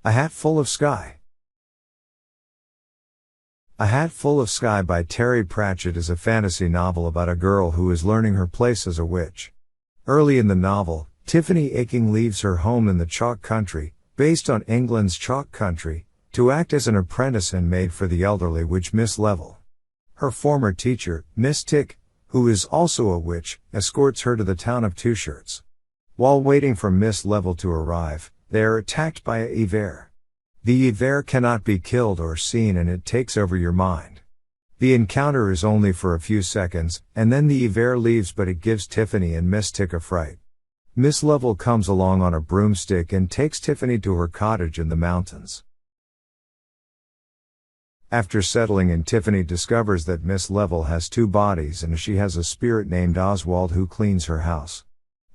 A Hat Full of Sky. A Hat Full of Sky by Terry Pratchett is a fantasy novel about a girl who is learning her place as a witch. Early in the novel, Tiffany Aching leaves her home in the Chalk Country, based on England's Chalk Country, to act as an apprentice and maid for the elderly witch Miss Level. Her former teacher, Miss Tick, who is also a witch, escorts her to the town of Two Shirts. While waiting for Miss Level to arrive, they are attacked by a Yver. The Yver cannot be killed or seen and it takes over your mind. The encounter is only for a few seconds, and then the Yver leaves, but it gives Tiffany and Miss Tick a fright. Miss Level comes along on a broomstick and takes Tiffany to her cottage in the mountains. After settling in, Tiffany discovers that Miss Level has two bodies and she has a spirit named Oswald who cleans her house.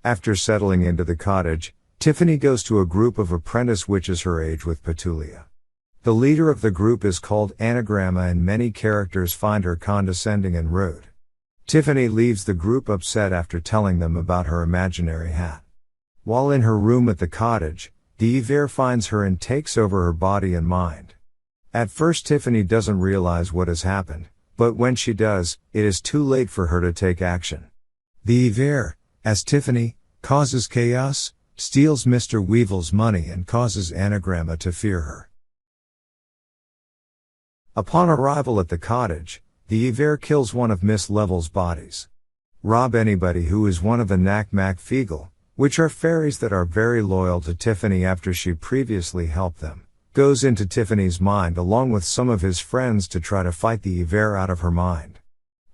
After settling into the cottage, Tiffany goes to a group of apprentice witches her age with Petulia. The leader of the group is called Anagramma and many characters find her condescending and rude. Tiffany leaves the group upset after telling them about her imaginary hat. While in her room at the cottage, the Yver finds her and takes over her body and mind. At first Tiffany doesn't realize what has happened, but when she does, it is too late for her to take action. The Yver, as Tiffany, causes chaos, steals Mr. Weevil's money and causes Anagramma to fear her. Upon arrival at the cottage, the Yver kills one of Miss Level's bodies. Rob Anybody, who is one of the Nak-Mak Feegle, which are fairies that are very loyal to Tiffany after she previously helped them, goes into Tiffany's mind along with some of his friends to try to fight the Yver out of her mind.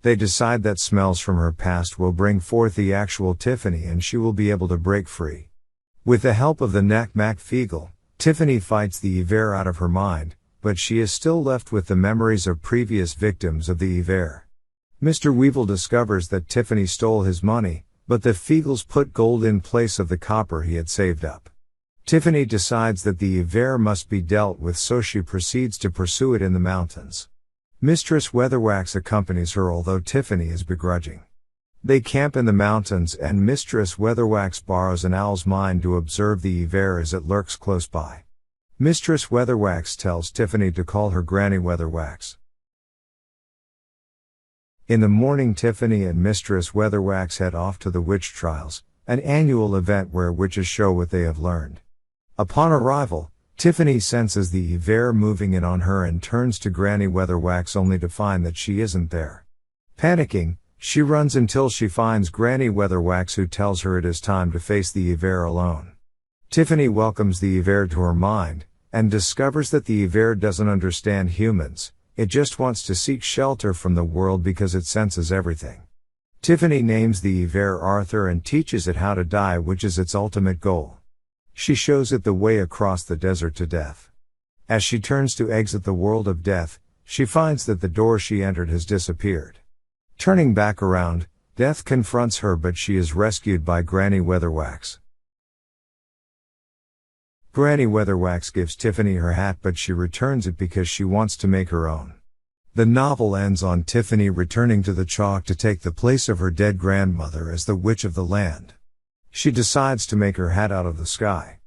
They decide that smells from her past will bring forth the actual Tiffany and she will be able to break free. With the help of the Nak-Mak Feegle, Tiffany fights the Yver out of her mind, but she is still left with the memories of previous victims of the Yver. Mr. Weevil discovers that Tiffany stole his money, but the Feegles put gold in place of the copper he had saved up. Tiffany decides that the Yver must be dealt with, so she proceeds to pursue it in the mountains. Mistress Weatherwax accompanies her, although Tiffany is begrudging. They camp in the mountains and Mistress Weatherwax borrows an owl's mind to observe the Yver as it lurks close by. Mistress Weatherwax tells Tiffany to call her Granny Weatherwax. In the morning, Tiffany and Mistress Weatherwax head off to the witch trials, an annual event where witches show what they have learned. Upon arrival, Tiffany senses the Yver moving in on her and turns to Granny Weatherwax only to find that she isn't there. Panicking, she runs until she finds Granny Weatherwax, who tells her it is time to face the Yver alone. Tiffany welcomes the Yver to her mind, and discovers that the Yver doesn't understand humans, it just wants to seek shelter from the world because it senses everything. Tiffany names the Yver Arthur and teaches it how to die, which is its ultimate goal. She shows it the way across the desert to death. As she turns to exit the world of death, she finds that the door she entered has disappeared. Turning back around, death confronts her, but she is rescued by Granny Weatherwax. Granny Weatherwax gives Tiffany her hat, but she returns it because she wants to make her own. The novel ends on Tiffany returning to the Chalk to take the place of her dead grandmother as the witch of the land. She decides to make her hat out of the sky.